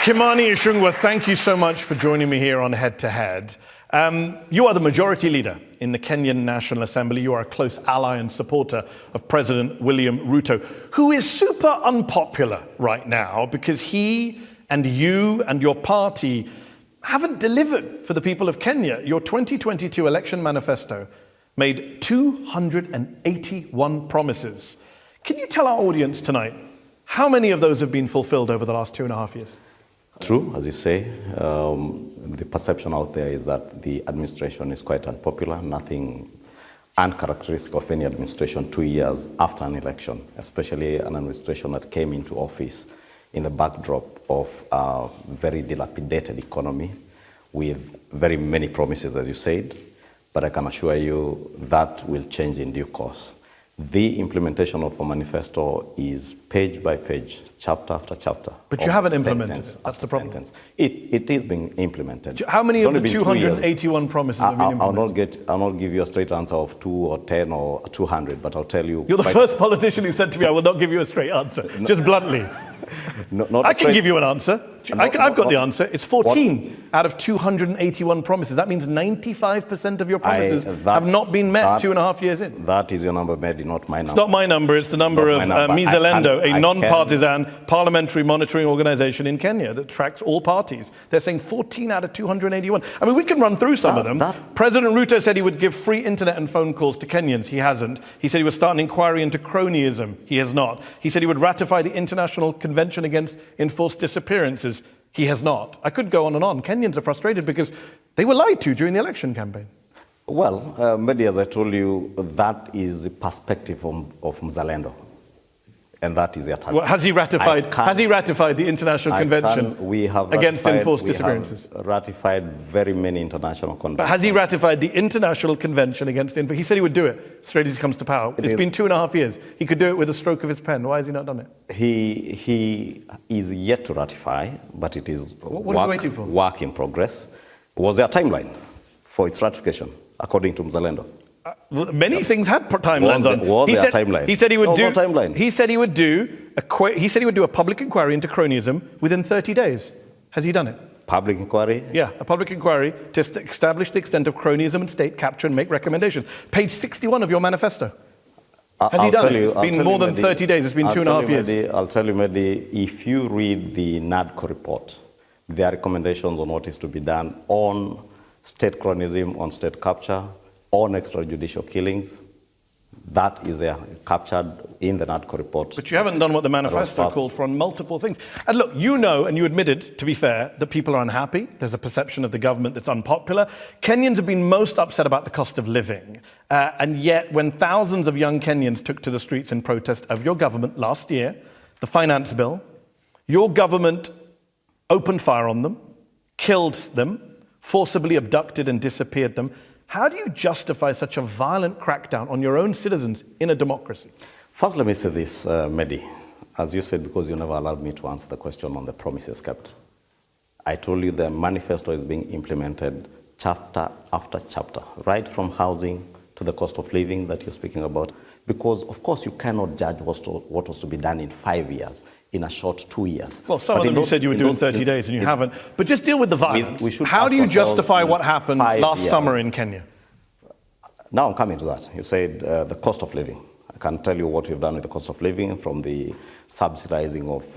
Kimani, Icungwa, thank you so much for joining me here on Head to Head. You are the majority leader in the Kenyan National Assembly. You are a close ally and supporter of President William Ruto, who is super unpopular right now because he and you and your party haven't delivered for the people of Kenya. Your 2022 election manifesto made 281 promises. Can you tell our audience tonight how many of those have been fulfilled over the last 2.5 years? True, as you say. The perception out there is that the administration is quite unpopular, nothing uncharacteristic of any administration 2 years after an election, especially an administration that came into office in the backdrop of a very dilapidated economy with very many promises, as you said, but I can assure you that will change in due course. The implementation of a manifesto is page by page, chapter after chapter. But you haven't implemented it. That's the problem. It is being implemented. How many of the 281 promises have been implemented? I'll not give you a straight answer of 2 or 10 or 200, but I'll tell you. You're the first politician who said to me, I will not give you a straight answer, just bluntly. I can give you an answer. I've got the answer. It's 14 out of 281 promises. That means 95% of your promises have not been met 2.5 years in. That is your number, Mehdi, not my number. It's not my number. It's the number of Mizalendo, a non-partisan parliamentary monitoring organization in Kenya that tracks all parties. They're saying 14 out of 281. I mean, we can run through some of them. President Ruto said he would give free internet and phone calls to Kenyans. He hasn't. He said he would start an inquiry into cronyism. He has not. He said he would ratify the International Convention Against Enforced Disappearances. He has not. I could go on and on. Kenyans are frustrated because they were lied to during the election campaign. Well, Mehdi, as I told you, that is the perspective of Mzalendo. And that is their target. Well, has he ratified the International Convention Against Enforced Disappearances? We have ratified very many international conventions. But has he ratified the International Convention Against Enforced? He said he would do it straight as he comes to power. It's been 2.5 years. He could do it with a stroke of his pen. Why has he not done it? He is yet to ratify, but it is work in progress. Was there a timeline for its ratification, according to Mzalendo? Many things had timelines on. Was there a timeline? He said he would do. No timeline. He said he would do a public inquiry into cronyism within 30 days. Has he done it? Public inquiry? Yeah, a public inquiry to establish the extent of cronyism and state capture and make recommendations. Page 61 of your manifesto. Has he done it? It's been more than 30 days. It's been 2.5 years. I'll tell you, Mehdi, if you read the NADCO report, there are recommendations on what is to be done on state cronyism, on state capture, on extrajudicial killings. That is captured in the NADCO report. But you haven't done what the manifesto called for on multiple things. And look, you know, and you admitted, to be fair, that people are unhappy. There's a perception of the government that's unpopular. Kenyans have been most upset about the cost of living. And yet, when thousands of young Kenyans took to the streets in protest of your government last year, the finance bill, your government opened fire on them, killed them, forcibly abducted and disappeared them. How do you justify such a violent crackdown on your own citizens in a democracy? First, let me say this, Mehdi. As you said, because you never allowed me to answer the question on the promises kept. I told you the manifesto is being implemented chapter after chapter, right from housing to the cost of living that you're speaking about. Because, of course, you cannot judge what was to be done in 5 years, in a short 2 years. Well, some of them you said you would do in 30 days, and you haven't. But just deal with the violence. How do you justify what happened last summer in Kenya? Now I'm coming to that. You said the cost of living. I can tell you what we've done with the cost of living, from the subsidizing of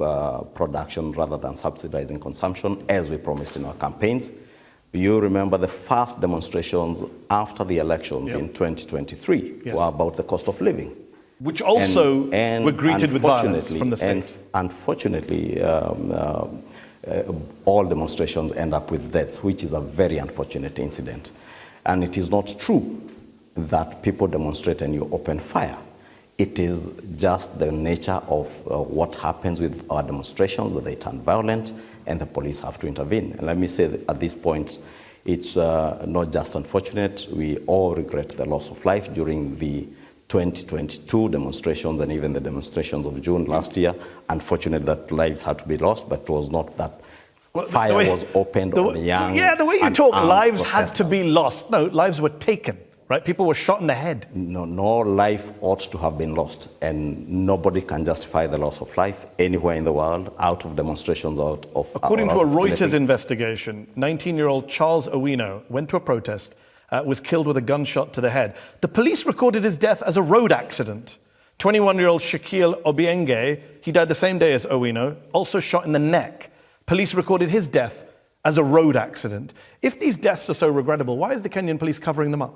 production rather than subsidizing consumption, as we promised in our campaigns. You remember the first demonstrations after the elections in 2023 were about the cost of living. Which also were greeted with violence from the state. And unfortunately, all demonstrations end up with deaths, which is a very unfortunate incident. And it is not true that people demonstrate and you open fire. It is just the nature of what happens with our demonstrations, that they turn violent and the police have to intervene. And let me say that at this point, it's not just unfortunate. We all regret the loss of life during the 2022 demonstrations and even the demonstrations of June last year. Unfortunate that lives had to be lost, but it was not that fire was opened on young. Yeah, the way you talk, lives had to be lost. No, lives were taken. right? People were shot in the head. No life ought to have been lost, and nobody can justify the loss of life anywhere in the world out of demonstrations According to a Reuters investigation, 19-year-old Charles Owino went to a protest, was killed with a gunshot to the head. The police recorded his death as a road accident. 21-year-old Shaquille Obienge, he died the same day as Owino, also shot in the neck. Police recorded his death as a road accident. If these deaths are so regrettable, why is the Kenyan police covering them up?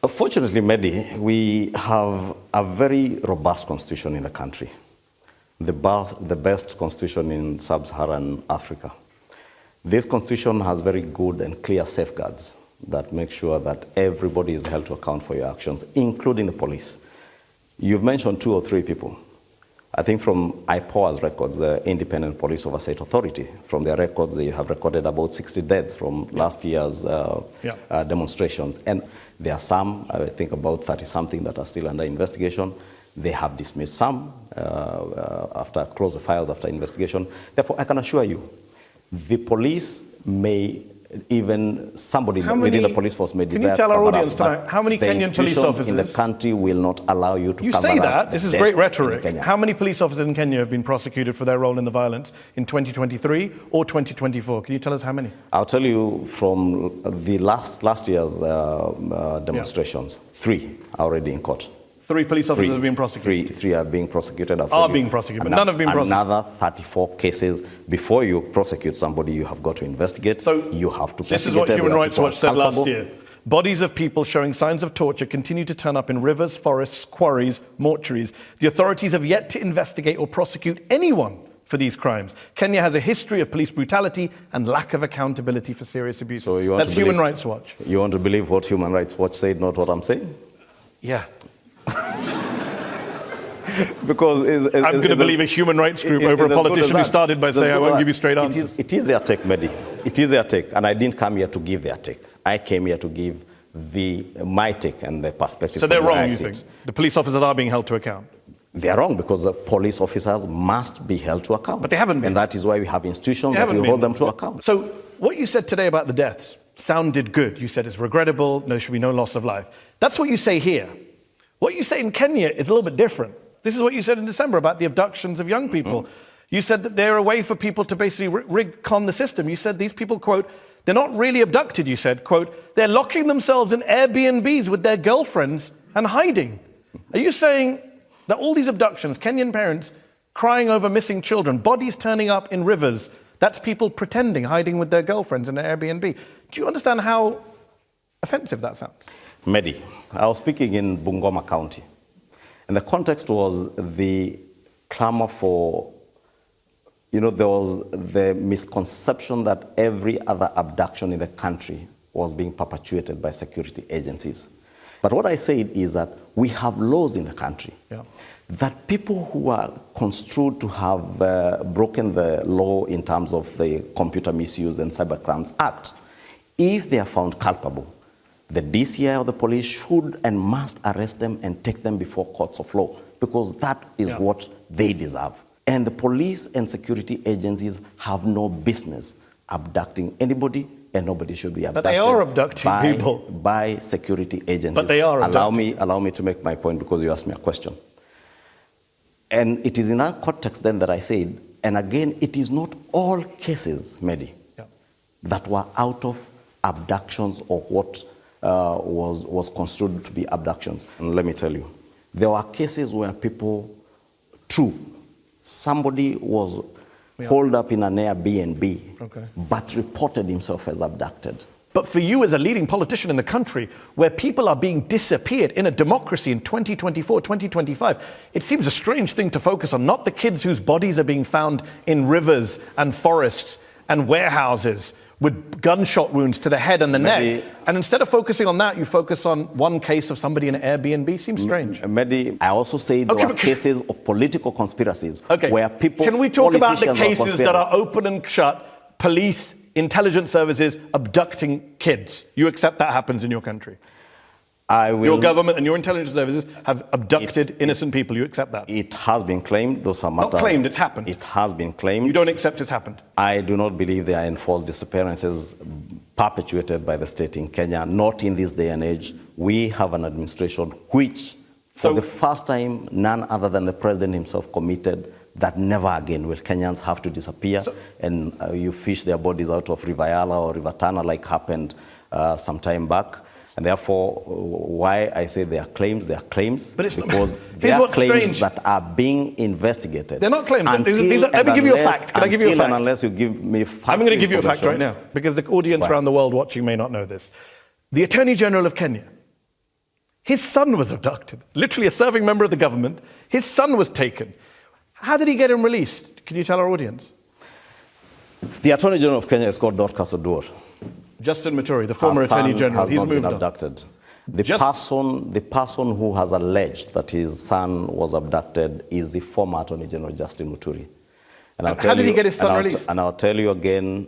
Fortunately, Mehdi, we have a very robust constitution in the country, the best constitution in sub-Saharan Africa. This constitution has very good and clear safeguards that make sure that everybody is held to account for your actions, including the police. You've mentioned 2 or 3 people. I think from IPOA's records, the Independent Police Oversight Authority, from their records, they have recorded about 60 deaths from last year's demonstrations. And there are some, I think about 30-something that are still under investigation. They have dismissed some after close the files after investigation. Therefore, I can assure you, the police may even somebody within the police force may desire to cover up. Can you tell our audience tonight, how many Kenyan police officers in the country will not allow you to cover up? You say that, this is great rhetoric. How many police officers in Kenya have been prosecuted for their role in the violence in 2023 or 2024? Can you tell us how many? I'll tell you from the last year's demonstrations, 3 are already in court. 3 police officers have been prosecuted? 3 are being prosecuted. Are being prosecuted, but none have been prosecuted. Another 34 cases. Before you prosecute somebody, you have got to investigate. So you have to this is what Human Rights Watch said last year. Bodies of people showing signs of torture continue to turn up in rivers, forests, quarries, mortuaries. The authorities have yet to investigate or prosecute anyone for these crimes. Kenya has a history of police brutality and lack of accountability for serious abuse. So that's Human Rights Watch. You want to believe what Human Rights Watch said, not what I'm saying? Yeah. Because I'm going to believe a human rights group over a politician who started by saying, I won't give you straight answers. It is their take, Mehdi. It is their take. And I didn't come here to give their take. I came here to give my take and the perspective. So they're wrong, you think? The police officers are being held to account? They're wrong because the police officers must be held to account. But they haven't been. And that is why we have institutions that will hold them to account. So what you said today about the deaths sounded good. You said it's regrettable, there should be no loss of life. That's what you say here. What you say in Kenya is a little bit different. This is what you said in December about the abductions of young people. You said that they're a way for people to basically rig-con the system. You said these people, quote, they're not really abducted, you said, quote, they're locking themselves in Airbnbs with their girlfriends and hiding. Are you saying that all these abductions, Kenyan parents crying over missing children, bodies turning up in rivers, that's people pretending, hiding with their girlfriends in an Airbnb? Do you understand how offensive that sounds? Mehdi, I was speaking in Bungoma County. And the context was the clamor for, there was the misconception that every other abduction in the country was being perpetuated by security agencies. But what I said is that we have laws in the country that people who are construed to have broken the law in terms of the Computer Misuse and Cybercrimes Act, if they are found culpable, the DCI or the police should and must arrest them and take them before courts of law, because that is what they deserve. And the police and security agencies have no business abducting anybody, and nobody should be abducted. But they are abducting people. By security agencies. But they are abducting. Allow me to make my point, because you asked me a question. And it is in that context then that I said, and again, it is not all cases, Mehdi, that were out of abductions or what was construed to be abductions. And let me tell you, there were cases where people, somebody was holed up in an Airbnb, but reported himself as abducted. But for you as a leading politician in the country, where people are being disappeared in a democracy in 2024, 2025, it seems a strange thing to focus on, not the kids whose bodies are being found in rivers and forests and warehouses with gunshot wounds to the head and the neck. And instead of focusing on that, you focus on one case of somebody in an Airbnb. Seems strange. Mehdi, I also say there are cases of political conspiracies where people... Can we talk about the cases that are open and shut, police, intelligence services abducting kids? You accept that happens in your country? Your government and your intelligence services have abducted innocent people. You accept that? It has been claimed. Those are matters. Not claimed, it's happened. It has been claimed. You don't accept it's happened? I do not believe there are enforced disappearances perpetuated by the state in Kenya, not in this day and age. We have an administration which, for the first time, none other than the president himself committed that never again will Kenyans have to disappear and you fish their bodies out of River Yala or River Tana like happened some time back. And therefore, why I say they are claims, because they are claims that are being investigated. They're not claims. Let me give you a fact. Can I give you a fact? Unless you give me fact. I'm going to give you a fact right now, because the audience around the world watching may not know this. The Attorney General of Kenya, his son was abducted. Literally a serving member of the government. His son was taken. How did he get him released? Can you tell our audience? The Attorney General of Kenya is called Dorcas Oduor. Justin Muturi, the former Attorney General, he's not been abducted. The person who has alleged that his son was abducted is the former Attorney General, Justin Muturi. And how did he get his son released? And I'll tell you again,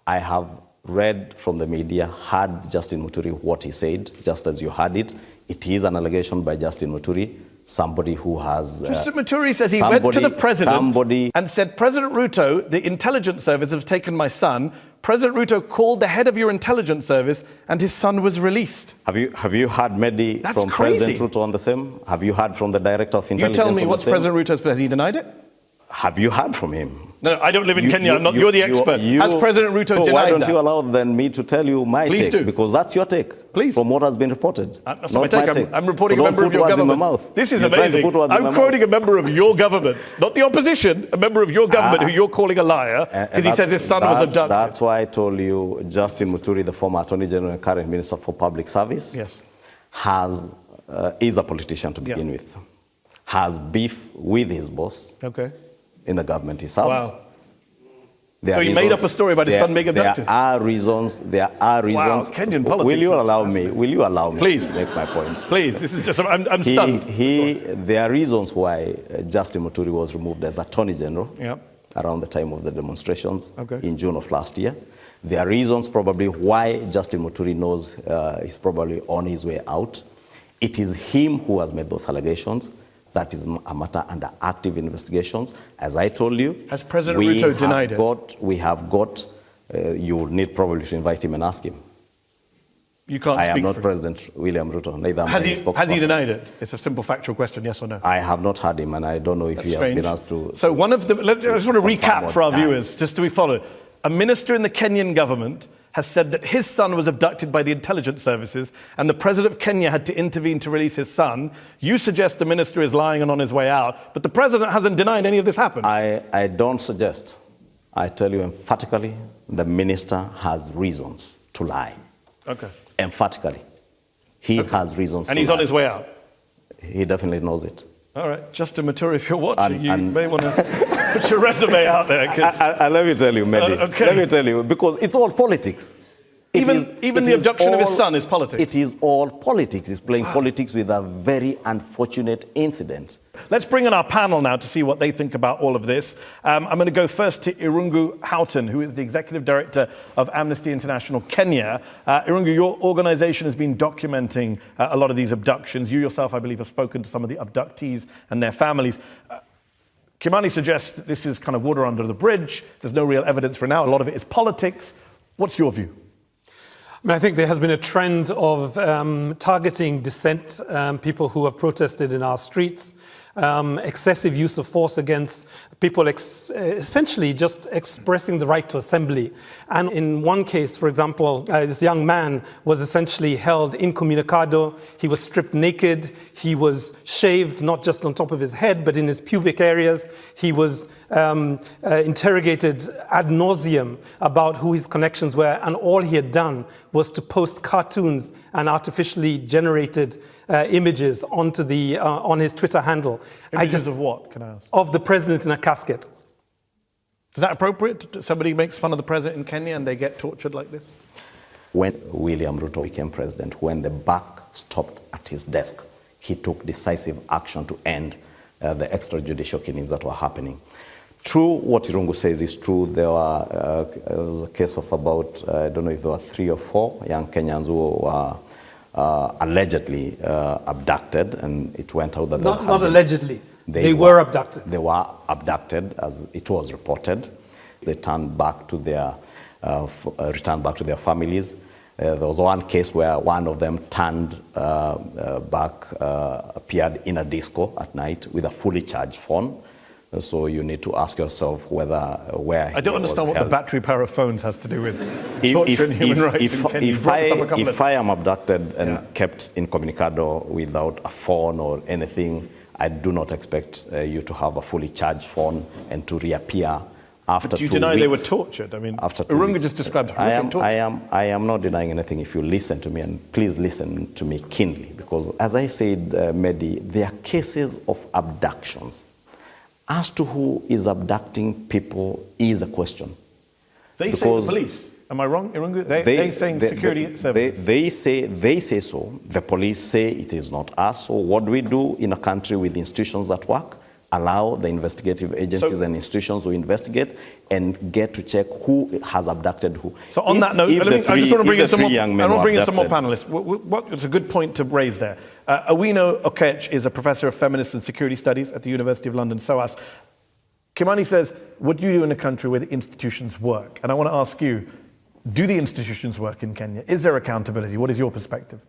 I have read from the media, heard Justin Muturi what he said, just as you heard it. It is an allegation by Justin Muturi, somebody who has... Mr. Muturi says he went to the president and said, President Ruto, the intelligence service has taken my son. President Ruto called the head of your intelligence service and his son was released. Have you heard Mehdi from President Ruto on the same? Have you heard from the director of intelligence? You tell me what's President Ruto's... Has he denied it? Have you heard from him? No, I don't live in Kenya. You're the expert. Has President Ruto denied that? So why don't you allow then me to tell you my Please take? Do. Because that's your take. Please. From what has been reported. Not my take. I'm reporting a member of your government. This is amazing. I'm quoting a member of your government, not the opposition, a member of your government who you're calling a liar because he says his son was abducted. That's why I told you Justin Muturi, the former Attorney General and current Minister for Public Service, yes, is a politician to begin with. Has beef with his boss. Okay. In the government he serves. Wow. So he made up a story about his son being abducted. There are reasons. Wow, Kenyan politics. Will you allow me Please. to make my point? Please, this is just, I'm stunned. There are reasons why Justin Muturi was removed as Attorney General around the time of the demonstrations in June of last year. There are reasons probably why Justin Muturi knows he's probably on his way out. It is him who has made those allegations. That is a matter under active investigations. As I told you, has President Ruto denied it? We have got, you need probably to invite him and ask him. You can't I speak am not for President William Ruto, neither am I his spokesperson. Has he denied it? It's a simple factual question, yes or no? I have not heard him, and I don't know if he has been asked to... So one of the... I just want to recap for our viewers, just to be followed. A minister in the Kenyan government has said that his son was abducted by the intelligence services and the president of Kenya had to intervene to release his son. You suggest the minister is lying and on his way out, but the president hasn't denied any of this happened. I don't suggest. I tell you emphatically, the minister has reasons to lie. Okay. Emphatically. He has reasons to lie. And he's on his way out? He definitely knows it. All right, Justin Muturi, if you're watching, you may want to put your resume out there. Let me tell you, Mehdi. Let me tell you, because it's all politics. Even the abduction of his son is politics. It is all politics. It's playing politics with a very unfortunate incident. Let's bring in our panel now to see what they think about all of this. I'm going to go first to Irungu Houghton, who is the Executive Director of Amnesty International Kenya. Irungu, your organization has been documenting a lot of these abductions. You yourself, I believe, have spoken to some of the abductees and their families. Kimani suggests that this is kind of water under the bridge. There's no real evidence for now. A lot of it is politics. What's your view? I think there has been a trend of targeting dissent, people who have protested in our streets, excessive use of force against people essentially just expressing the right to assembly. And in one case, for example, this young man was essentially held incommunicado. He was stripped naked. He was shaved, not just on top of his head, but in his pubic areas. He was interrogated ad nauseum about who his connections were, and all he had done was to post cartoons and artificially generated images onto the on his Twitter handle. Images of what, can I ask? Of the president in a casket. Is that appropriate? Somebody makes fun of the president in Kenya and they get tortured like this? When William Ruto became president, when the buck stopped at his desk, he took decisive action to end the extrajudicial killings that were happening. True, what Irungu says is true. There was a case of about, I don't know if there were 3 or 4 young Kenyans who were allegedly abducted, and it went out that not allegedly. They were abducted. They were abducted, as it was reported. they turned back to their, returned back to their families. There was one case where one of them turned back, appeared in a disco at night with a fully charged phone. So you need to ask yourself where I don't understand what the battery power of phones has to do with torture and human rights in Kenya. If I am abducted and kept incommunicado without a phone or anything, I do not expect you to have a fully charged phone and to reappear after 2 weeks. Do you deny they were tortured? I mean, Icungwa just described horrific torture. I am not denying anything if you listen to me, and please listen to me keenly, because as I said, Mehdi, there are cases of abductions. As to who is abducting people is a question. They say the police. Am I wrong, Icungwa? They're saying security services. They say so. The police say it is not us. So what do we do in a country with institutions that work? Allow the investigative agencies and institutions to investigate and get to check who has abducted who. So on that note, I just want to bring in some more panelists. It's a good point to raise there. Owino Okech is a professor of feminist and security studies at the University of London, SOAS. Kimani says, what do you do in a country where the institutions work? And I want to ask you, do the institutions work in Kenya? Is there accountability? What is your perspective?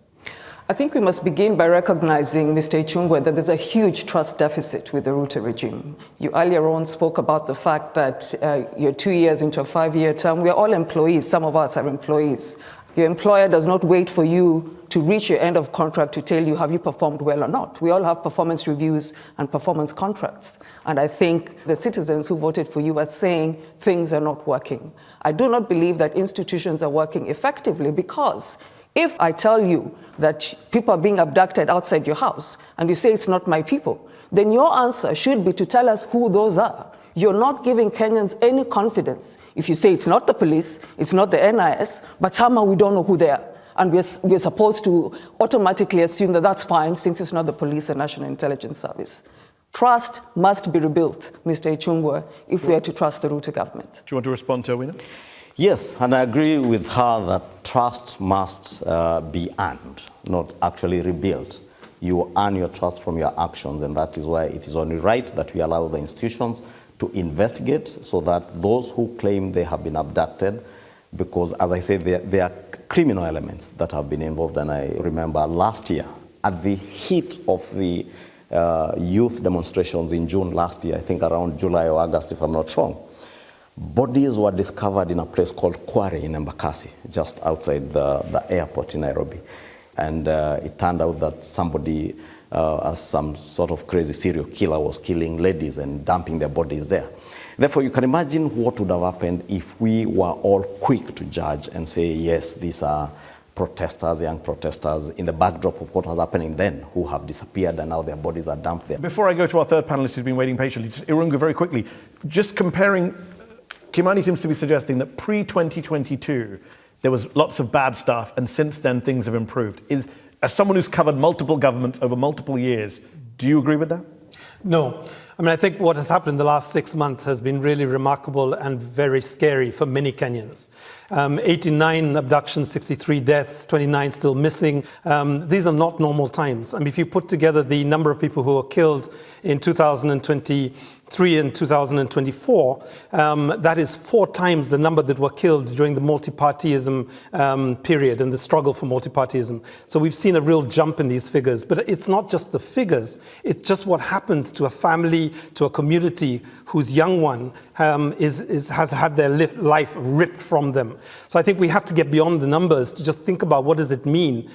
I think we must begin by recognizing, Mr. Icungwa, that there's a huge trust deficit with the Ruto regime. You earlier on spoke about the fact that you're 2 years into a 5-year term. We're all employees. Some of us are employees. Your employer does not wait for you to reach your end of contract to tell you have you performed well or not. We all have performance reviews and performance contracts. And I think the citizens who voted for you are saying things are not working. I do not believe that institutions are working effectively, because if I tell you that people are being abducted outside your house and you say it's not my people, then your answer should be to tell us who those are. You're not giving Kenyans any confidence if you say it's not the police, it's not the NIS, but somehow we don't know who they are. And we're supposed to automatically assume that that's fine since it's not the police and National Intelligence Service. Trust must be rebuilt, Mr. Icungwa, if we are to trust the Ruto government. Do you want to respond to Owino? Yes, and I agree with her that trust must be earned, not actually rebuilt. You earn your trust from your actions, and that is why it is only right that we allow the institutions to investigate so that those who claim they have been abducted, because as I said, there are criminal elements that have been involved. And I remember last year, at the heat of the youth demonstrations in June last year, I think around July or August, if I'm not wrong, bodies were discovered in a place called Kware in Embakasi, just outside the airport in Nairobi. And it turned out that somebody, some sort of crazy serial killer, was killing ladies and dumping their bodies there. Therefore, you can imagine what would have happened if we were all quick to judge and say, yes, these are protesters, young protesters, in the backdrop of what was happening then, who have disappeared and now their bodies are dumped there. Before I go to our third panelist who's been waiting patiently, Icungwa, very quickly, just comparing, Kimani seems to be suggesting that pre-2022, there was lots of bad stuff, and since then things have improved. As someone who's covered multiple governments over multiple years, do you agree with that? No. I mean, I think what has happened in the last 6 months has been really remarkable and very scary for many Kenyans. 89 abductions, 63 deaths, 29 still missing. These are not normal times. I mean, if you put together the number of people who were killed in 2023 and 2024, that is 4 times the number that were killed during the multipartyism period and the struggle for multipartyism. So we've seen a real jump in these figures. But it's not just the figures, it's just what happens to a family, to a community whose young one has had their life ripped from them. So I think we have to get beyond the numbers to just think about what does it mean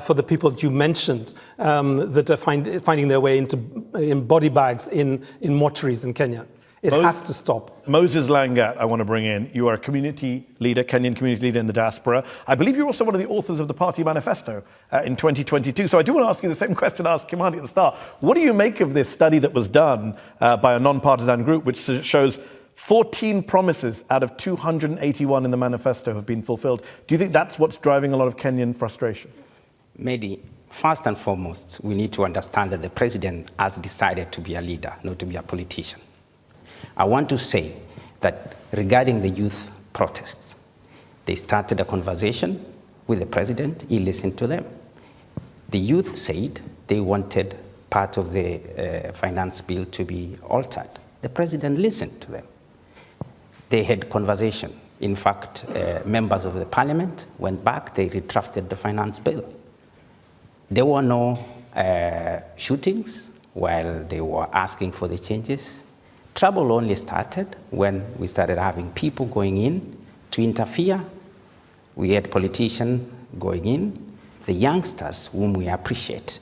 for the people that you mentioned that are finding their way in body bags in mortuaries in Kenya. It has to stop. Moses Langat, I want to bring in. You are a community leader, Kenyan community leader in the diaspora. I believe you're also one of the authors of the party manifesto in 2022. So I do want to ask you the same question I asked Kimani at the start. What do you make of this study that was done by a non-partisan group, which shows 14 promises out of 281 in the manifesto have been fulfilled? Do you think that's what's driving a lot of Kenyan frustration? Maybe, first and foremost, we need to understand that the president has decided to be a leader, not to be a politician. I want to say that regarding the youth protests, they started a conversation with the president. He listened to them. The youth said they wanted part of the finance bill to be altered. The president listened to them. They had conversation. In fact, members of the parliament went back, they redrafted the finance bill. There were no shootings while they were asking for the changes. Trouble only started when we started having people going in to interfere. We had politicians going in. The youngsters, whom we appreciate,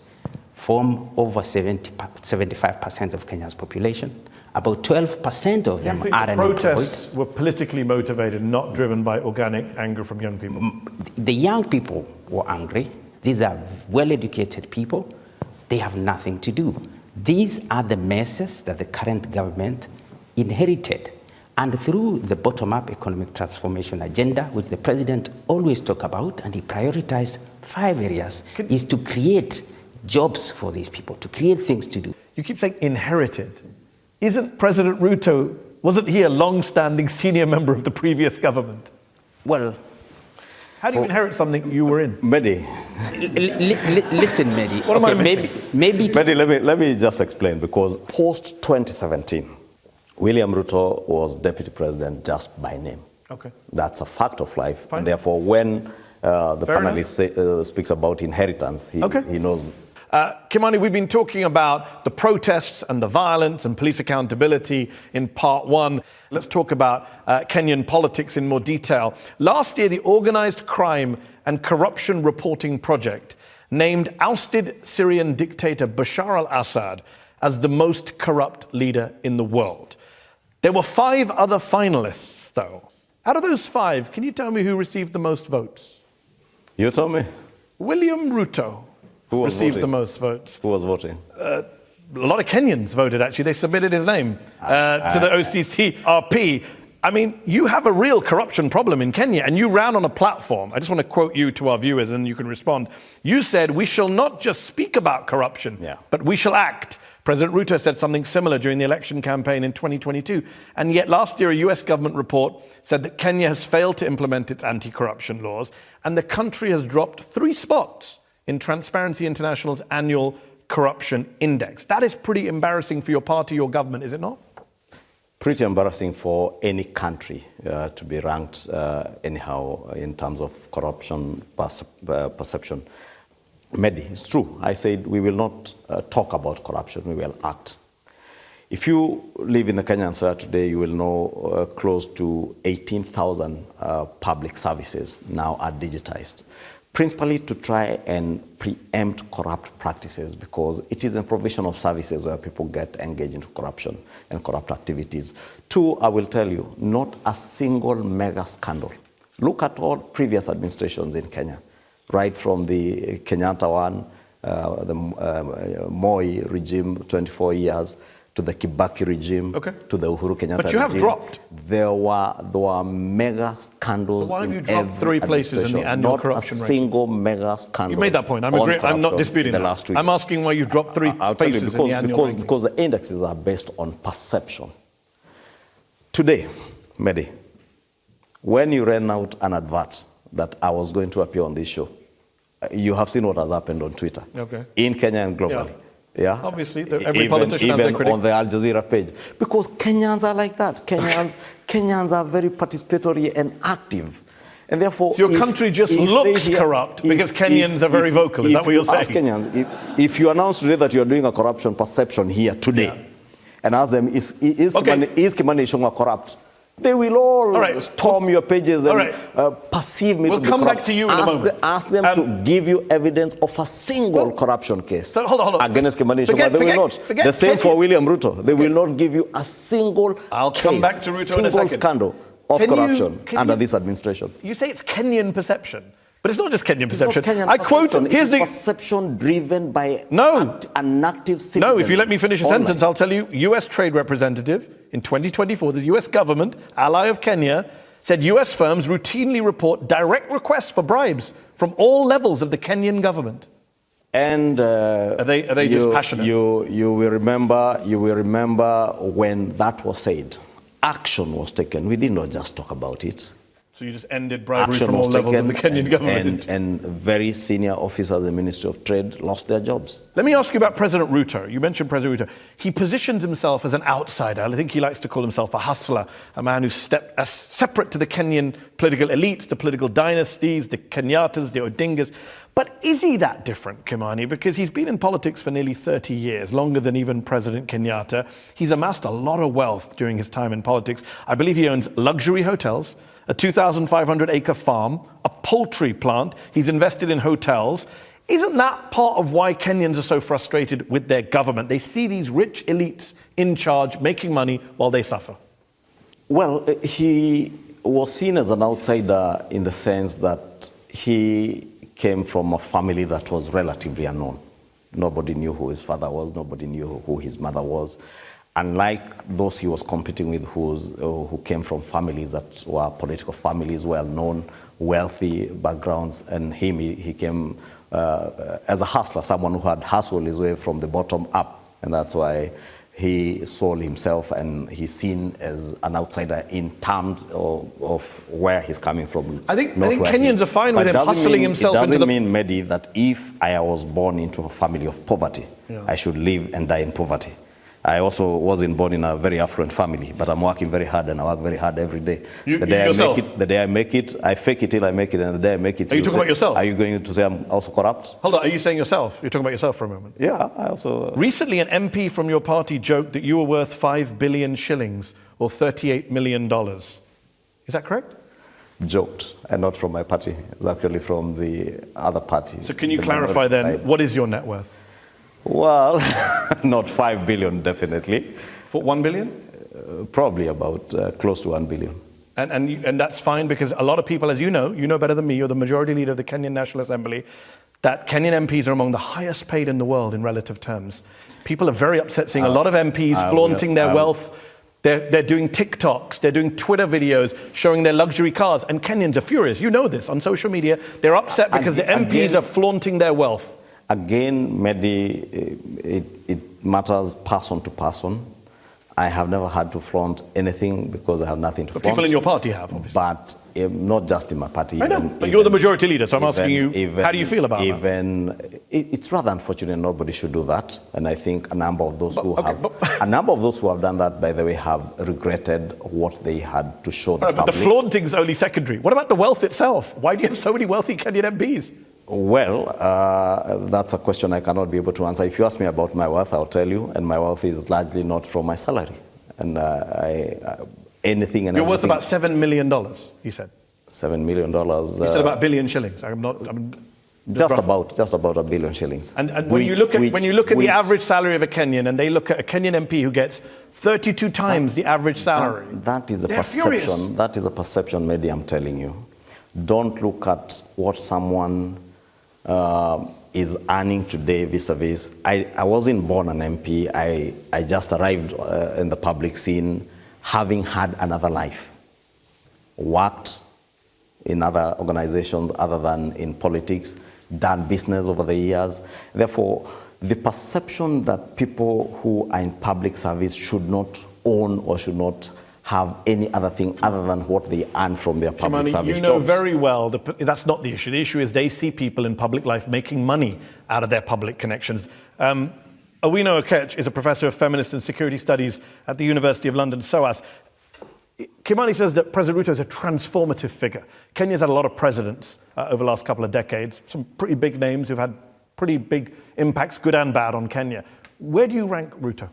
form over 75% of Kenya's population. About 12% of them are unemployed. Protests were politically motivated, not driven by organic anger from young people? The young people were angry. These are well-educated people. They have nothing to do. These are the messes that the current government inherited. And through the bottom-up economic transformation agenda, which the president always talks about, and he prioritized 5 areas, is to create jobs for these people, to create things to do. You keep saying inherited. Isn't President Ruto, wasn't he a long-standing senior member of the previous government? Well, how do you inherit something you were in? Mehdi. Listen, Mehdi. What am I missing? Maybe Mehdi, let me just explain, because post-2017, William Ruto was deputy president just by name. Okay. That's a fact of life. Fine. And therefore, when the Fair panelist speaks about inheritance, he knows. Kimani, we've been talking about the protests and the violence and police accountability in part 1. Let's talk about Kenyan politics in more detail. Last year, the Organized Crime and Corruption Reporting Project named ousted Syrian dictator Bashar al-Assad as the most corrupt leader in the world. There were 5 other finalists, though. Out of those 5, can you tell me who received the most votes? You tell me. William Ruto received the most votes. Who was voting? A lot of Kenyans voted, actually. They submitted his name to the OCCRP. I mean, you have a real corruption problem in Kenya, and you ran on a platform. I just want to quote you to our viewers, and you can respond. You said, we shall not just speak about corruption, but we shall act. President Ruto said something similar during the election campaign in 2022. And yet last year, a US government report said that Kenya has failed to implement its anti-corruption laws, and the country has dropped 3 spots in Transparency International's annual corruption index. That is pretty embarrassing for your party, your government, is it not? Pretty embarrassing for any country to be ranked anyhow in terms of corruption perception. Mehdi, it's true. I said we will not talk about corruption, we will act. If you live in the Kenyan soil today, you will know close to 18,000 public services now are digitized, principally to try and preempt corrupt practices, because it is in provision of services where people get engaged into corruption and corrupt activities. 2, I will tell you, not a single mega scandal. Look at all previous administrations in Kenya, right from the Kenyatta one, the Moi regime, 24 years, to the Kibaki regime, to the Uhuru Kenyatta regime. But you have dropped. There were mega scandals. So why have you dropped 3 places in the annual corruption rate? Not a single mega scandal. You made that point. I'm not disputing that. Last week. I'm asking why you've dropped 3 places in the annual ranking. Because the indexes are based on perception. Today, Mehdi, when you ran out an advert that I was going to appear on this show, you have seen what has happened on Twitter, in Kenya and globally. Yeah. Obviously, every politician has their critic. Even on the Al Jazeera page. Because Kenyans are like that. Kenyans are very participatory and active. And therefore, so your country just looks corrupt because Kenyans are very vocal. Is that what you're saying? Ask Kenyans, if you announce today that you're doing a corruption perception here today, and ask them, is Kimani Icungwa corrupt? They will all storm your pages and perceive me to be corrupt. We'll come back to you in a moment. Ask them to give you evidence of a single corruption case. So hold on. Against Kimani Icungwa, they will not. The same for William Ruto. They will not give you a single scandal of corruption under this administration. You say it's Kenyan perception. But it's not just Kenyan perception. I quote, here's the perception driven by an active citizen. No, if you let me finish a sentence, I'll tell you, US trade representative in 2024, the US government, ally of Kenya, said US firms routinely report direct requests for bribes from all levels of the Kenyan government. And are they just passionate? You will remember when that was said, action was taken. We did not just talk about it. So you just ended bribery from all levels of the Kenyan government. And very senior officers of the Ministry of Trade lost their jobs. Let me ask you about President Ruto. You mentioned President Ruto. He positions himself as an outsider. I think he likes to call himself a hustler, a man who's separate to the Kenyan political elites, the political dynasties, the Kenyatas, the Odingas. But is he that different, Kimani? Because he's been in politics for nearly 30 years, longer than even President Kenyatta. He's amassed a lot of wealth during his time in politics. I believe he owns luxury hotels, a 2,500-acre farm, a poultry plant. He's invested in hotels. Isn't that part of why Kenyans are so frustrated with their government? They see these rich elites in charge, making money while they suffer. Well, he was seen as an outsider in the sense that he came from a family that was relatively unknown. Nobody knew who his father was. Nobody knew who his mother was. Unlike those he was competing with who came from families that were political families, well-known, wealthy backgrounds, and he came as a hustler, someone who had hustled his way from the bottom up. And that's why he sold himself, and he's seen as an outsider in terms of where he's coming from. I think Kenyans are fine with him hustling himself into the... It doesn't mean, Mehdi, that if I was born into a family of poverty, I should live and die in poverty. I also wasn't born in a very affluent family, but I'm working very hard, and I work very hard every day. The day I make it, I fake it till I make it, and the day I make it... Are you talking about yourself? Are you going to say I'm also corrupt? Hold on, are you saying yourself? You're talking about yourself for a moment. Yeah, I also... Recently, an MP from your party joked that you were worth 5 billion shillings, or $38 million. Is that correct? Joked, and not from my party. It's actually from the other party. So can you clarify then, what is your net worth? Well, not 5 billion, definitely. For 1 billion? Probably about close to 1 billion. And that's fine, because a lot of people, as you know better than me, you're the majority leader of the Kenyan National Assembly, that Kenyan MPs are among the highest paid in the world in relative terms. People are very upset seeing a lot of MPs flaunting their wealth. They're doing TikToks, they're doing Twitter videos showing their luxury cars, and Kenyans are furious. You know this on social media. They're upset because the MPs are flaunting their wealth. Again, Mehdi, it matters person to person. I have never had to flaunt anything because I have nothing to flaunt. People in your party have, obviously. But not just in my party. I know, but you're the majority leader, so I'm asking you, how do you feel about that? It's rather unfortunate nobody should do that. And I think a number of those who have done that, by the way, have regretted what they had to show the public. But the flaunting's only secondary. What about the wealth itself? Why do you have so many wealthy Kenyan MPs? Well, that's a question I cannot be able to answer. If you ask me about my wealth, I'll tell you, and my wealth is largely not from my salary. And anything and You're worth about $7 million, you said. $7 million. You said about billion shillings. Just about $1 billion shillings. And when you look at the average salary of a Kenyan, and they look at a Kenyan MP who gets 32 times the average salary, that is a perception. Furious. That is a perception, Mehdi, I'm telling you. Don't look at what someone is earning today vis-a-vis. I wasn't born an MP. I just arrived in the public scene having had another life. Worked in other organizations other than in politics, done business over the years. Therefore, the perception that people who are in public service should not own or should not have any other thing other than what they earn from their public service jobs. You know very well that's not the issue. The issue is they see people in public life making money out of their public connections. Owino Okech is a professor of feminist and security studies at the University of London, SOAS. Kimani says that President Ruto is a transformative figure. Kenya's had a lot of presidents over the last couple of decades, some pretty big names who've had pretty big impacts, good and bad, on Kenya. Where do you rank Ruto?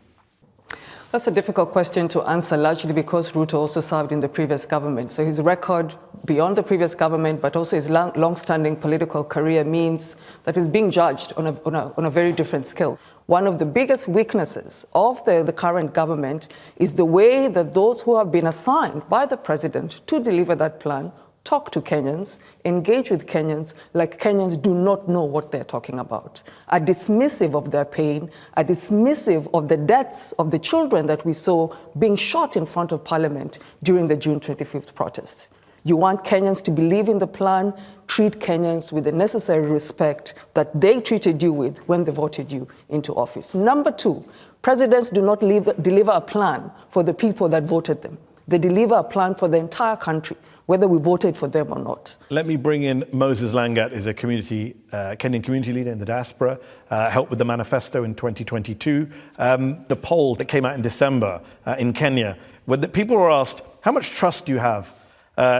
That's a difficult question to answer, largely because Ruto also served in the previous government. So his record beyond the previous government, but also his long-standing political career, means that he's being judged on a very different scale. One of the biggest weaknesses of the current government is the way that those who have been assigned by the president to deliver that plan talk to Kenyans, engage with Kenyans like Kenyans do not know what they're talking about, are dismissive of their pain, are dismissive of the deaths of the children that we saw being shot in front of Parliament during the June 25th protests. You want Kenyans to believe in the plan, treat Kenyans with the necessary respect that they treated you with when they voted you into office. Number two, presidents do not deliver a plan for the people that voted them. They deliver a plan for the entire country, whether we voted for them or not. Let me bring in Moses Langat, who's a Kenyan community leader in the diaspora, helped with the manifesto in 2022. The poll that came out in December in Kenya, where the people were asked, how much trust do you have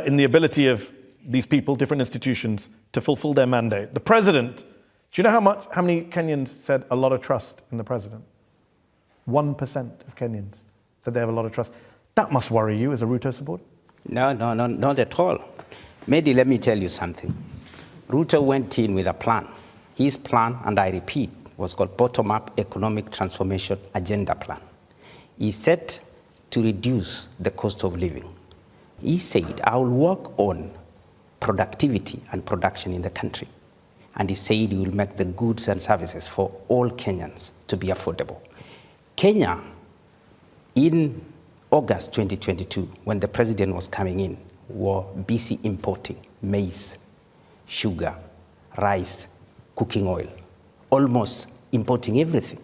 in the ability of these people, different institutions, to fulfill their mandate? The president, do you know how many Kenyans said a lot of trust in the president? 1% of Kenyans said they have a lot of trust. That must worry you as a Ruto supporter. No, not at all. Mehdi, let me tell you something. Ruto went in with a plan. His plan, and I repeat, was called Bottom-Up Economic Transformation Agenda Plan. He set to reduce the cost of living. He said, I will work on productivity and production in the country. And he said he will make the goods and services for all Kenyans to be affordable. Kenya, in August 2022, when the president was coming in, were busy importing maize, sugar, rice, cooking oil, almost importing everything.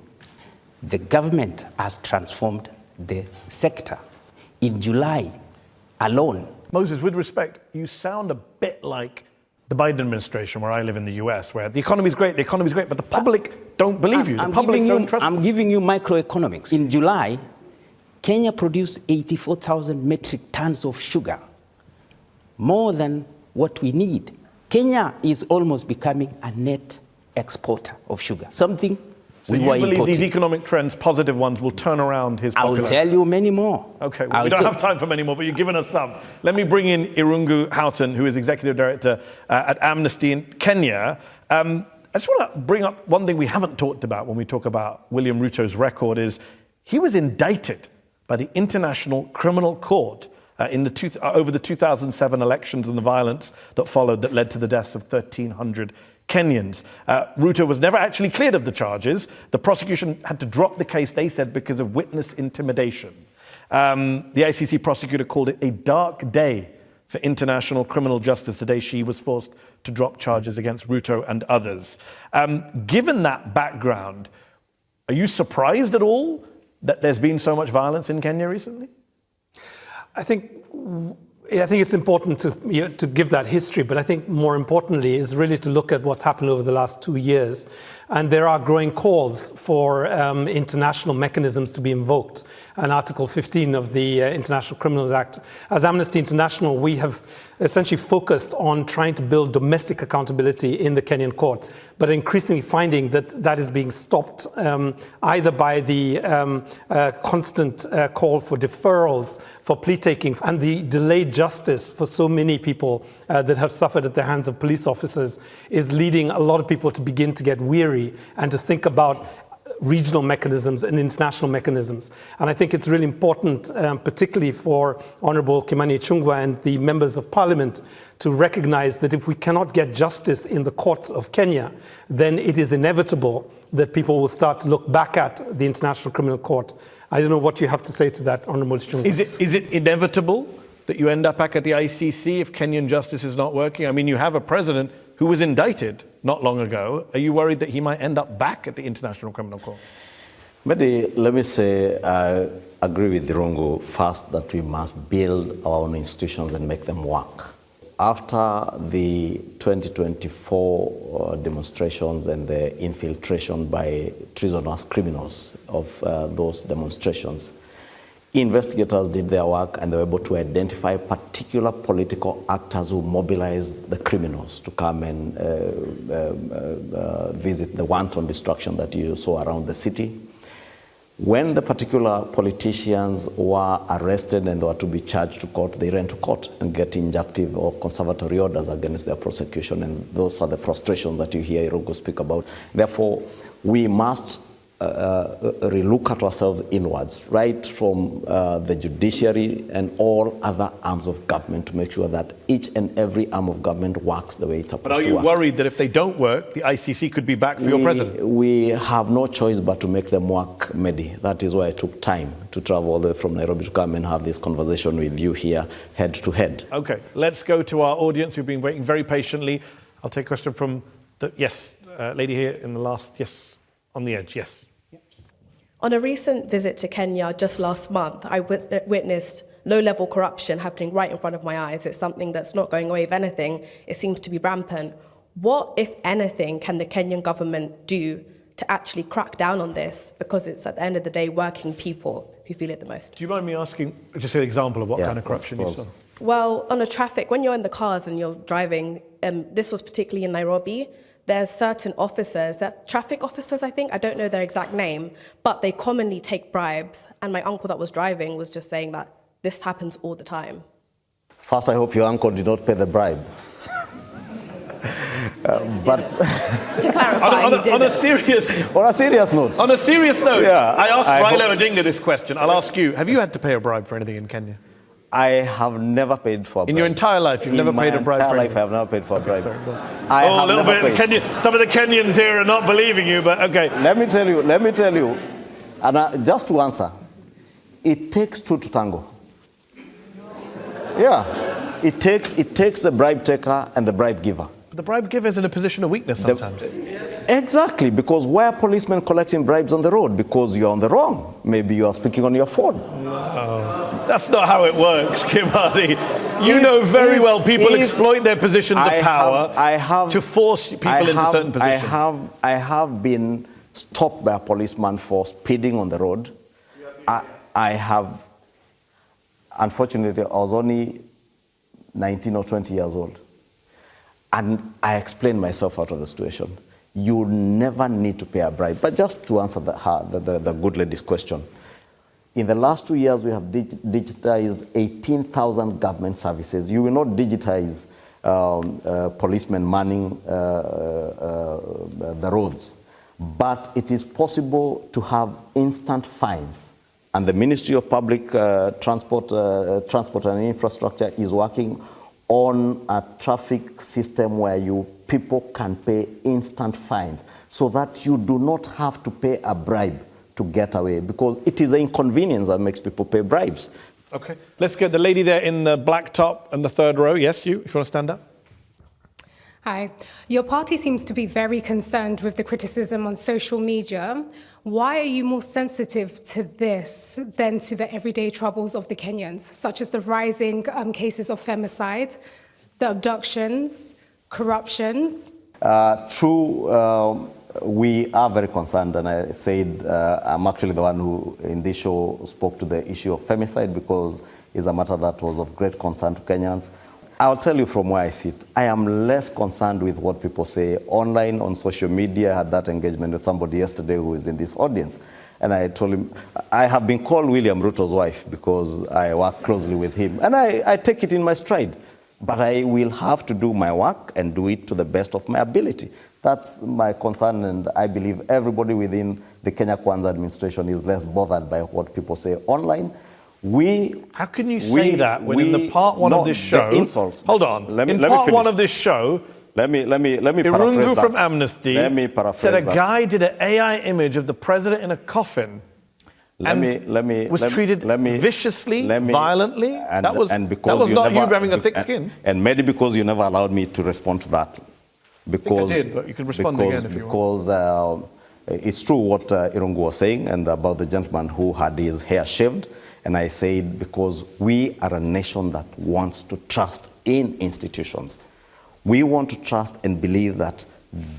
The government has transformed the sector. In July alone. Moses, with respect, you sound a bit like the Biden administration, where I live in the US, where the economy is great, but the public don't believe you. The public don't trust you. I'm giving you microeconomics. In July, Kenya produced 84,000 metric tons of sugar, more than what we need. Kenya is almost becoming a net exporter of sugar, something so we you were believe importing. These economic trends, positive ones, will turn around his popularity? I will tell you many more. Okay, well, we don't have time for many more, but you've given us some. Let me bring in Icungwa Houghton, who is Executive Director at Amnesty in Kenya. I just want to bring up one thing we haven't talked about when we talk about William Ruto's record is he was indicted by the International Criminal Court over the 2007 elections and the violence that followed that led to the deaths of 1,300 Kenyans. Ruto was never actually cleared of the charges. The prosecution had to drop the case, they said, because of witness intimidation. The ICC prosecutor called it a dark day for international criminal justice the day she was forced to drop charges against Ruto and others. Given that background, are you surprised at all that there's been so much violence in Kenya recently? I think it's important to give that history, but I think more importantly is really to look at what's happened over the last 2 years. And there are growing calls for international mechanisms to be invoked. And Article 15 of the International Criminals Act. As Amnesty International, we have essentially focused on trying to build domestic accountability in the Kenyan courts, but increasingly finding that that is being stopped either by the constant call for deferrals, for plea taking, and the delayed justice for so many people that have suffered at the hands of police officers is leading a lot of people to begin to get weary and to think about regional mechanisms and international mechanisms. And I think it's really important, particularly for Honorable Kimani Icungwa and the members of parliament, to recognize that if we cannot get justice in the courts of Kenya, then it is inevitable that people will start to look back at the International Criminal Court. I don't know what you have to say to that, Honorable Icungwa. Is it inevitable that you end up back at the ICC if Kenyan justice is not working? I mean, you have a president who was indicted not long ago. Are you worried that he might end up back at the International Criminal Court? Mehdi, let me say I agree with Icungwa first that we must build our own institutions and make them work. After the 2024 demonstrations and the infiltration by treasonous criminals of those demonstrations, investigators did their work and they were able to identify particular political actors who mobilized the criminals to come and visit the wanton destruction that you saw around the city. When the particular politicians were arrested and were to be charged to court, they ran to court and get injunctive or conservatory orders against their prosecution, and those are the frustrations that you hear Icungwa speak about. Therefore, we must relook at ourselves inwards, right from the judiciary and all other arms of government, to make sure that each and every arm of government works the way it's supposed to work. But are you worried that if they don't work, the ICC could be back for your president? We have no choice but to make them work, Mehdi. That is why I took time to travel all the way from Nairobi to come and have this conversation with you here, head to head. Okay, let's go to our audience who've been waiting very patiently. I'll take a question from the, lady here in the last, on the edge, yes. On a recent visit to Kenya just last month, I witnessed low-level corruption happening right in front of my eyes. It's something that's not going away. If anything, it seems to be rampant. What, if anything, can the Kenyan government do to actually crack down on this? Because it's, at the end of the day, working people who feel it the most. Do you mind me asking, just an example of what kind of corruption you saw? Well, on a traffic, when you're in the cars and you're driving, this was particularly in Nairobi, there's certain officers, traffic officers, I think, I don't know their exact name, but they commonly take bribes. And my uncle that was driving was just saying that this happens all the time. First, I hope your uncle did not pay the bribe. But to clarify, on a serious note. On a serious note, yeah, I asked Raila Odinga this question. I'll ask you: have you had to pay a bribe for anything in Kenya? I have never paid for a bribe. In your entire life, you've never paid a bribe? In my entire life, I have never paid for a bribe. A little bit. Some of the Kenyans here are not believing you, but okay. Let me tell you, and just to answer, it takes two to tango. Yeah, it takes the bribe taker and the bribe giver. But the bribe giver is in a position of weakness sometimes. Exactly, because why are policemen collecting bribes on the road? Because you're on the wrong. Maybe you are speaking on your phone. No, that's not how it works, Kimani. You know very well people exploit their positions of power to force people into certain positions. I have been stopped by a policeman for speeding on the road. I have, unfortunately, I was only 19 or 20 years old. And I explained myself out of the situation. You never need to pay a bribe. But just to answer the good lady's question, in the last 2 years, we have digitized 18,000 government services. You will not digitize policemen manning the roads. But it is possible to have instant fines. And the Ministry of Public Transport and Infrastructure is working on a traffic system where people can pay instant fines so that you do not have to pay a bribe to get away, because it is an inconvenience that makes people pay bribes. Okay, let's get the lady there in the black top and the third row. Yes, you, if you want to stand up. Hi. Your party seems to be very concerned with the criticism on social media. Why are you more sensitive to this than to the everyday troubles of the Kenyans, such as the rising cases of femicide, the abductions, corruptions? True, we are very concerned, and I said I'm actually the one who in this show spoke to the issue of femicide because it's a matter that was of great concern to Kenyans. I'll tell you from where I sit. I am less concerned with what people say online, on social media. I had that engagement with somebody yesterday who is in this audience. And I told him, I have been called William Ruto's wife because I work closely with him. And I take it in my stride. But I will have to do my work and do it to the best of my ability. That's my concern, and I believe everybody within the Kenya Kwanza administration is less bothered by what people say online. How can you say that when in the part one of this show? Insults. Hold on. In part one of this show, let me paraphrase Icungwa that. from Amnesty said a guy did an AI image of the president in a coffin. Was treated viciously, violently. That was not you having a thick skin. And maybe because you never allowed me to respond to that. Because I think I did, but you can respond again if you want. Because it's true what Icungwa was saying and about the gentleman who had his hair shaved. And I said, because we are a nation that wants to trust in institutions. We want to trust and believe that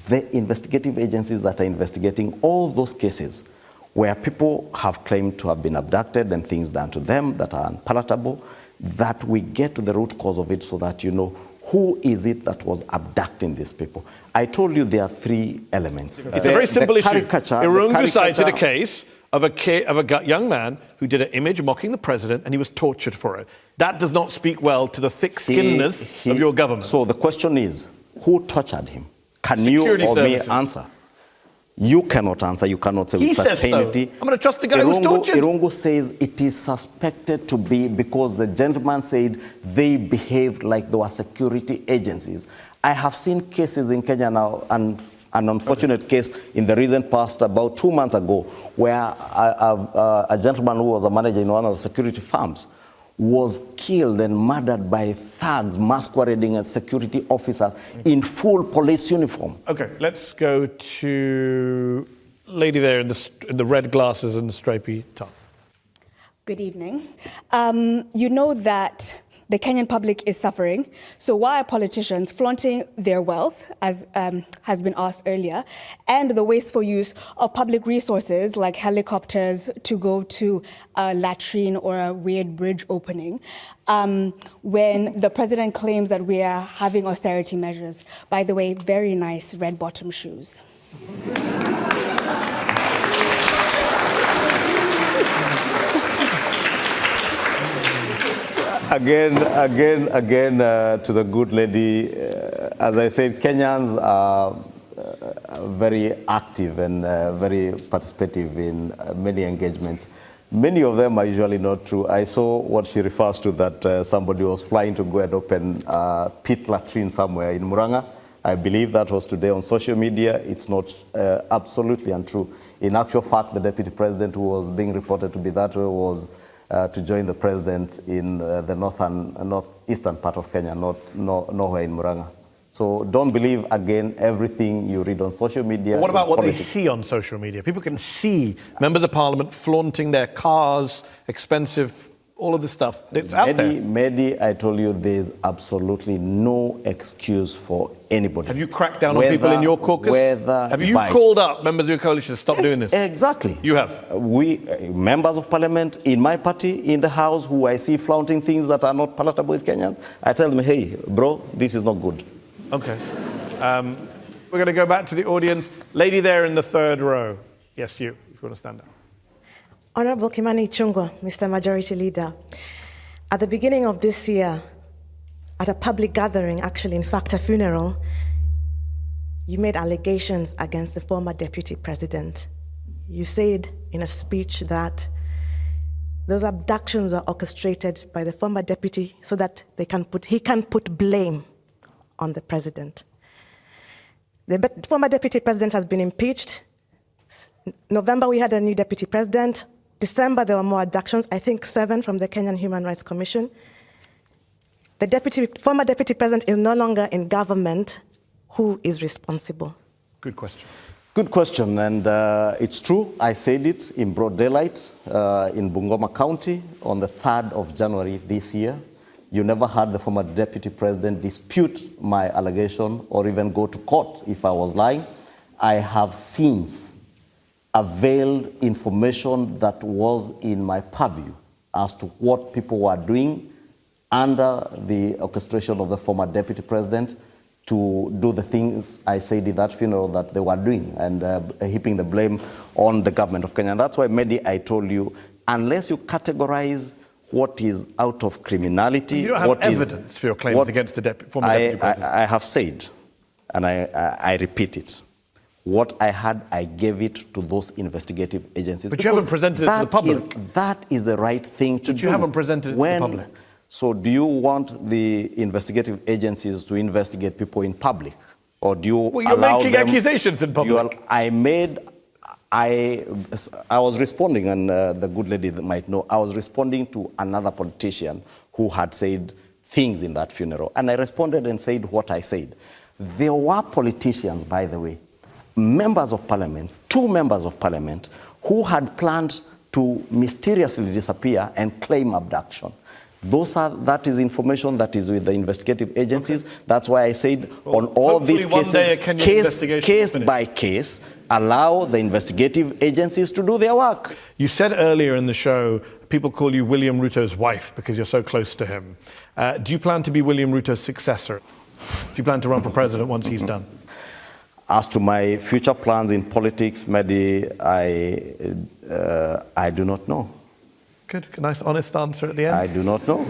the investigative agencies that are investigating all those cases where people have claimed to have been abducted and things done to them that are unpalatable, that we get to the root cause of it so that you know who is it that was abducting these people. I told you there are three elements. It's a very simple issue. Icungwa cited a case of a young man who did an image mocking the president, and he was tortured for it. That does not speak well to the thick-skinnedness of your government. So the question is, who tortured him? Can you or me answer? You cannot answer. You cannot say with certainty. So. I'm going to trust the guy who's tortured. Icungwa says it is suspected to be because the gentleman said they behaved like they were security agencies. I have seen cases in Kenya now, and an unfortunate case in the recent past, about 2 months ago, where a gentleman who was a manager in one of the security firms was killed and murdered by thugs masquerading as security officers in full police uniform. Okay, let's go to lady there in the red glasses and the stripy top. Good evening. You know that the Kenyan public is suffering. So why are politicians flaunting their wealth, as has been asked earlier, and the wasteful use of public resources like helicopters to go to a latrine or a weird bridge opening, when the president claims that we are having austerity measures? By the way, very nice red bottom shoes. Again, to the good lady, as I said, Kenyans are very active and very participative in many engagements. Many of them are usually not true. I saw what she refers to, that somebody was flying to go and open a pit latrine somewhere in Muranga. I believe that was today on social media. It's not absolutely untrue. In actual fact, the deputy president who was being reported to be that way was to join the president in the northeastern part of Kenya, nowhere in Muranga. So don't believe, again, everything you read on social media. What about what they see on social media? People can see members of parliament flaunting their cars, expensive, all of the stuff. It's out there. Mehdi, I told you there's absolutely no excuse for anybody. Have you cracked down on people in your caucus? Have you called up members of your coalition to stop doing this? Exactly. You have? We, members of parliament in my party, in the house, who I see flaunting things that are not palatable with Kenyans, I tell them, hey, bro, this is not good. Okay. We're going to go back to the audience. Lady there in the third row. Yes, you, if you want to stand up. Honorable Kimani Icungwa, Mr. Majority Leader, at the beginning of this year, at a public gathering, actually, in fact, a funeral, you made allegations against the former deputy president. You said in a speech that those abductions were orchestrated by the former deputy so that he can put blame on the president. The former deputy president has been impeached. November, we had a new deputy president. December, there were more abductions, I think 7 from the Kenyan Human Rights Commission. The former deputy president is no longer in government. Who is responsible? Good question. Good question, and it's true. I said it in broad daylight in Bungoma County on the 3rd of January this year. You never heard the former deputy president dispute my allegation or even go to court if I was lying. I have since availed information that was in my purview as to what people were doing under the orchestration of the former deputy president to do the things I said in that funeral that they were doing, and heaping the blame on the government of Kenya. And that's why, Mehdi, I told you, unless you categorize what is out of criminality, you don't have evidence for your claims against the former deputy president. I have said, and I repeat it. What I had, I gave it to those investigative agencies. But you haven't presented it to the public. That is the right thing to do. But you haven't presented it to the public. So do you want the investigative agencies to investigate people in public? Or do you Well, you're allow making them, accusations in public. I was responding, and the good lady might know, I was responding to another politician who had said things in that funeral. And I responded and said what I said. There were politicians, by the way, members of parliament, 2 members of parliament, who had planned to mysteriously disappear and claim abduction. That is information that is with the investigative agencies. Okay. That's why I said on all these cases, case by case, allow the investigative agencies to do their work. You said earlier in the show, people call you William Ruto's wife because you're so close to him. Do you plan to be William Ruto's successor? Do you plan to run for president once he's done? As to my future plans in politics, Mehdi, I do not know. Good, nice, honest answer at the end. I do not know.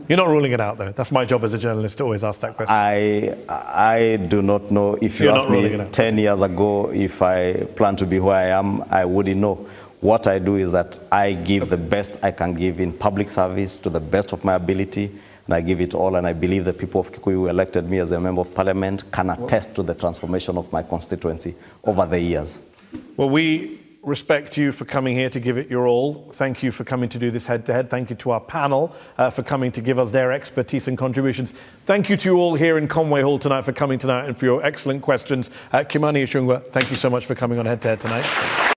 You're not ruling it out, though. That's my job as a journalist to always ask that question. I do not know. If you asked me 10 years ago if I plan to be where I am, I wouldn't know. What I do is that I give the best I can give in public service to the best of my ability, and I give it all, and I believe the people of Kikuyu who elected me as a member of parliament can attest to the transformation of my constituency over the years. Well, we respect you for coming here to give it your all. Thank you for coming to do this head-to-head. Thank you to our panel for coming to give us their expertise and contributions. Thank you to you all here in Conway Hall tonight for coming tonight and for your excellent questions. Kimani Icungwa, thank you so much for coming on Head-to-Head tonight.